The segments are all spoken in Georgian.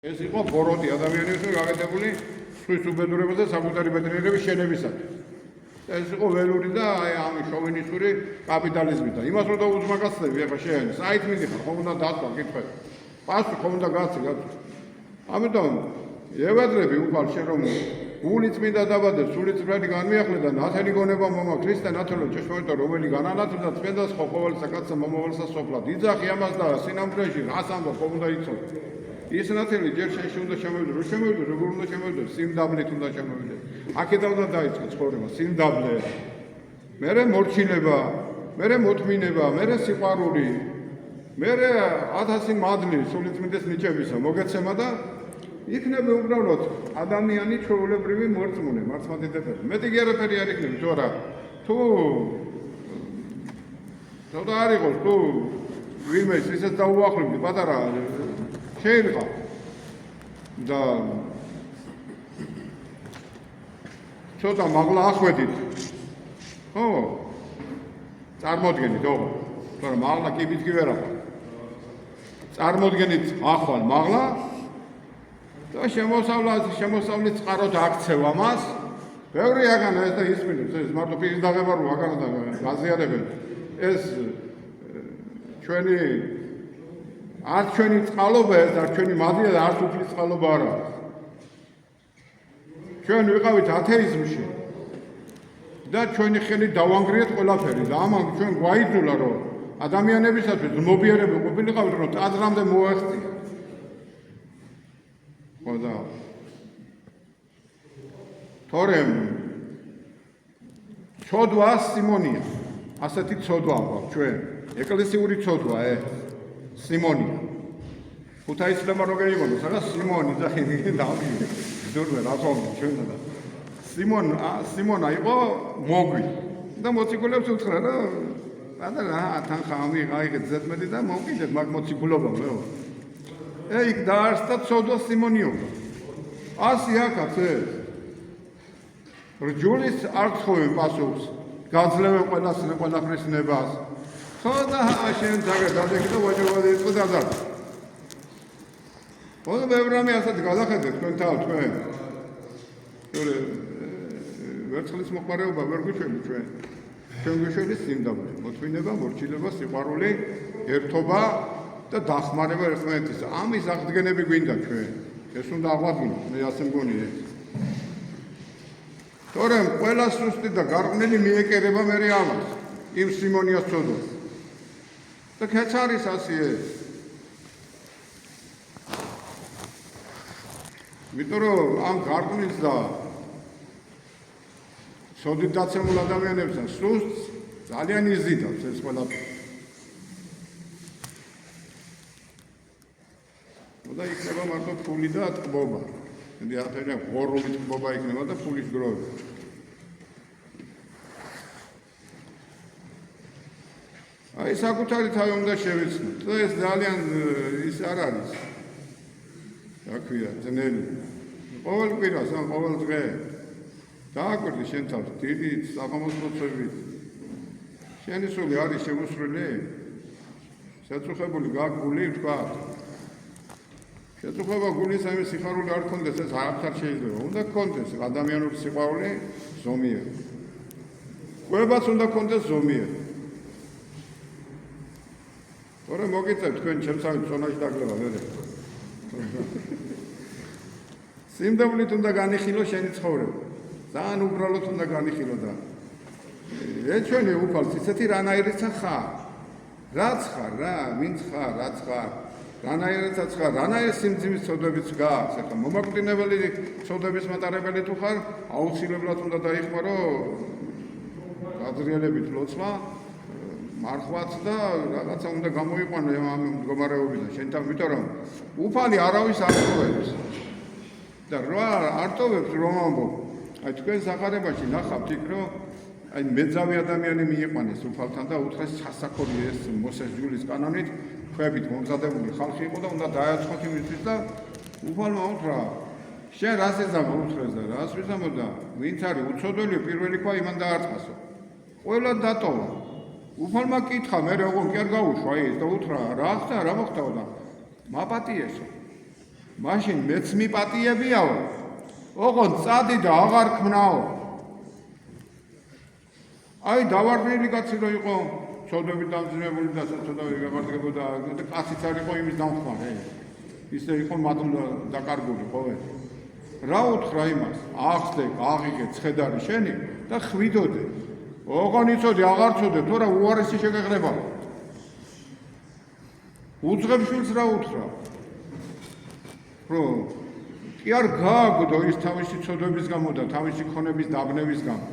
ეს იყო ბოროტი ადამიანების გაკეთებული სხვის უბედურებაზე საკუთარი ბედნიერების შენებისათვის. ეს იყო ველური და აი ამ შოვინისტური კაპიტალიზმი და იმას რომ დაუძმაგაცდები ახლა შენ საით მიდიხარ ხომ უნდა დათვა კითხვები. პასუხი ხომ უნდა გაცი. ამიტომ ევადრები უკან შენ რომ გული წმინდა დაბადებს, სული წვრილი განმიახლე და ნათელი გონება მომაქვს ქრისტე ნათელო ჭეშმარიტო რომელი განანათლდა წმინდას ხო ყოველსა კაცსა მომავალსა სოფლად. იძახი ამას და სინამდვილეში რას ამბობ ხომ უნდა იცოდე. ის ნათელი ჯერ შენში უნდა შემოვიდეს, რო შემოვიდეს, როგორ უნდა შემოვიდეს, სიმდაბლით უნდა შემოვიდეს. აქედან უნდა დაიწყო ცხოვრება, სიმდაბლე. მერე მორჩილება, მერე მოთმინება, მერე სიყვარული, მერე 1000 მადლი სულიწმინდის ნიჭებისა მოგეცემა და იქნება უბრალოდ ადამიანი ჩვეულებრივი მორწმუნე, მართლმადიდებელი. მეტი კი არაფერი არ იქნება, თუ არა. თუ არ იყოს, თუ ვინმეს ისეთ დაუახლოვდი პატარა შეიძლება და ცოტა მაღლა ახვედით. ხო? წარმოდგენით, ოღონდ. მაგრამ მაღლა კი მითქი ვერ ახვალ. წარმოდგენით ახვალ მაღლა და შემოსავლით წყაროთ აქცევ ამას. ბევრი აგანა ეს და ისმინებს, ეს მარტო პირის დაღება რო აგანა და გაზიარებენ. ეს ჩვენი არ ჩვენი წყალობა ეს არ ჩვენი მადლია და არც უფლის წყალობა არ არის. ჩვენ ვიყავით ათეიზმში და ჩვენი ხელი დავანგრიეთ ყველაფერი და ამან ჩვენ გვაიძულა რომ ადამიანებისათვის მობიარები ყოფილიყავით რომ ტაძრამდე მოახტია. ხო და თორემ ცოდვა სიმონია ასეთი ცოდვა გვაქვს ჩვენ ეკლესიური ცოდვა სიმონია. ქუთაისლება როგორ იგონოს, არა სიმონი და დავი. ზურმე რა თქმა ჩვენ და სიმონა იყო მოგვი და მოციქულებს უთხრა რა პატარა თანხა ამიღეთ ზედმეტი და მოვკიდეთ მაგ მოციქულობა მეო. იქ დაარსდა ცოდვა სიმონიობა. ასი აქაც ეს. რჯულის არ გთხოვენ პასუხს, გაძლევენ ყველაფრის ნებას. ხო და შენ ძაგერ დადექი და ვაჭრობად იყო დაზარდა. ხო და ბევრი რამე ასეთი გადახედეთ თქვენ თავ თქვენ. თორე ვერცხლის მოყარეობა ვერ გვიშველი ჩვენ. ჩვენ გვიშველი სიმდაბლე, მოთმინება, მორჩილება, სიყვარული, ერთობა და დახმარება ერთმანეთისა. ამის აღდგენები გვინდა ჩვენ. ეს უნდა აღვადგინოთ, მე ასე მგონია. თორემ ყველა სუსტი და გარყვნილი მიეკერება მერე ამას, იმ სიმონიას ცოდვას. და კაც არის ასე ეს. იმიტომ რომ ამ გარყვნილს და ცოდვით დაცემულ ადამიანებთან სუსტს ძალიან იზიდავს ეს ყველაფერი. და იქნება მარტო ფული და ტკბობა. მე ახლა ღორობით ტკბობა იქნება და ფულის გროვი. აი საკუთარი თავი უნდა შევიცნოთ და ეს ძალიან ის არ არის. რა ქვია, ძნელი. ყოველ კვირას ან ყოველ დღე დააკვირდი შენ თავს დიდი საღამოსლოცვებით. შენი სული არის შემოსვლილი? შეწუხებული გაგული თქვა. შეწუხება გულის ამის სიხარული არ ქონდეს, ეს არაფერ შეიძლება. უნდა ქონდეს ადამიანური სიყვარული ზომიერი. ყვებაც უნდა ქონდეს ზომიერი. თორე მოგიწევთ თქვენ ჩემსავით წონაში დაგლება მერე. სიმდაბლით უნდა განიხილო შენი ცხოვრება. ძალიან უბრალოდ უნდა განიხილო და ჩვენი უფალს ისეთი რანაირიცა ხარ. რაც ხარ რა, ვინც ხარ, რაც ხარ. რანაირიცაც ხარ, რანაირ სიმძიმის ცოდვებიც გააქვს. ახლა მომაკვდინებელი ცოდვების მატარებელი თუ ხარ, აუცილებლად უნდა დაიხმარო გაძრიელებით ლოცვა. მარხვაც და რაღაცა უნდა გამოიყვანო ამ მდგომარეობიდან შენთან, იმიტომ რომ უფალი არავის არ ტოვებს. და რა არ ტოვებს რომ ამბობ. აი თქვენ სახარებაში ნახავთ იქ რომ აი მეძავი ადამიანი მიიყვანეს უფალთან და უთხრეს სასაქონლე ეს მოსეს ჯულის კანონით ქვებით მომზადებული ხალხი იყო და უნდა დააწყოთ იმისთვის და უფალმა უთხრა შენ რას ეზამო უთხრეს და რას ვიზამო და ვინც არის უცოდველი პირველი ქვა იმან დაარწყასო. ყველა დატოვა. უფალმა კითხა მე როგორ კი არ გაუშვა ის და უთხრა რა ხდა რა მოხდა და მაპატიესო. მაშინ მეც მიპატიებიაო, ოღონდ წადი და აღარ ქმნაო. აი დავარდნილი კაცი რო იყო, ცოდვებით დამძიმებული და ცოტა ვიღებდა და კაციც არ იყო იმის დამხმარე. ისე იყო მადლ დაკარგული ყოველ. რა უთხრა იმას? ახსდე, აღიღე ცხედარი შენი და ხვიდოდე. ოღონ იცოდი, აღარ ცოდე, თორა უარესი შეგეღრება. უძღებშვილს რა უთხრა? რომ კი არ გააგვდო ის თავისი ცოდვების გამო და თავისი ქონების დაბნევის გამო.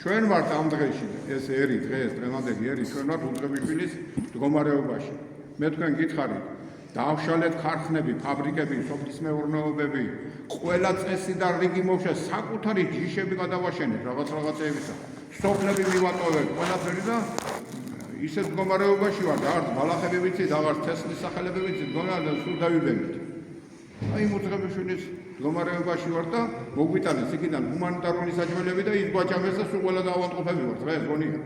ჩვენ ვართ ამ დღეში, ეს ერი დღეს, დღევანდელი ერი, ჩვენ ვართ უძღებიშვილის მდგომარეობაში. მე თქვენ გითხარით, დაავშალეთ ქარხნები, ფაბრიკები, სოფლის მეურნეობები, ყველა წესი და რიგი მოვშა, საკუთარი ჯიშები გადავაშენეთ რაღაცეებისა. სოფლები მივატოვეთ, ყველაფერი და ისეთ მდგომარეობაში ვართ, არც ბალახები ვიცით, აღარ თესლის სახელები ვიცით, გონადა სულ დავიბენით. აი უძღებიშვილის მდგომარეობაში ვარ და მოგვიტანეს იქიდან ჰუმანიტარული საჭმელები და ის გვაჭამეს და სულ ყველა დაავადყოფები ვართ, დღეს გონია.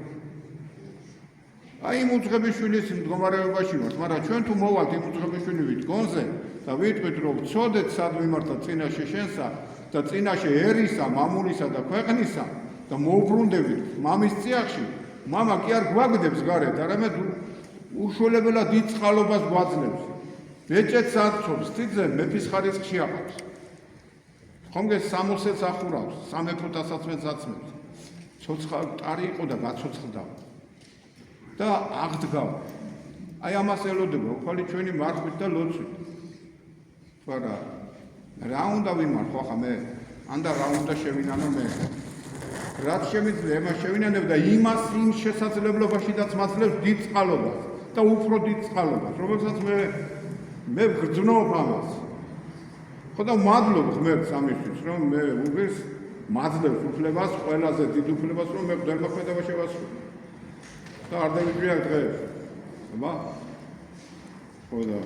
აი უძღებიშვილის მდგომარეობაში ვართ, მაგრამ ჩვენ თუ მოვალთ იმ უძღებიშვილივით გონზე და ვიტყვით რომ ვცოდეთ სად ვიმართოთ წინაშე შენსა და წინაშე ერისა, მამულისა და ქვეყნისა და მოვბრუნდებით მამის წიაღში, მამა კი არ გვაგდებს გარეთ, არამედ უშველებელად დიდ წყალობას გვაძლევს. მეჭედს აცობს, თითზე მეფის ხარისხში აყავს. ხომგე 60-ს ახურავს, სამეფო დასაცმელს აცმევს. ცოცხალ ტარი იყო და გაცოცხლდა. და აღდგა. აი ამას ელოდება, უხალი ჩვენი მარხვით და ლოცვით. არა, რა უნდა ვიმარხო ახლა მე? ანდა რა უნდა შევინანო მე? რაც შემიძლია იმას შევინანებ და იმას იმ შესაძლებლობაშიდაც მაძლევს დიდ წყალობას და უფრო დიდ წყალობას, რომელსაც მე ვგრძნობ ამას. ხო და მადლობ ღმერთს ამისთვის, რომ მე უღირს მაძლევს უფლებას, ყველაზე დიდ უფლებას, რომ მე მღვდელმოქმედება შევასრულო. და არ დავიჭრია დღეს. აბა? ხო და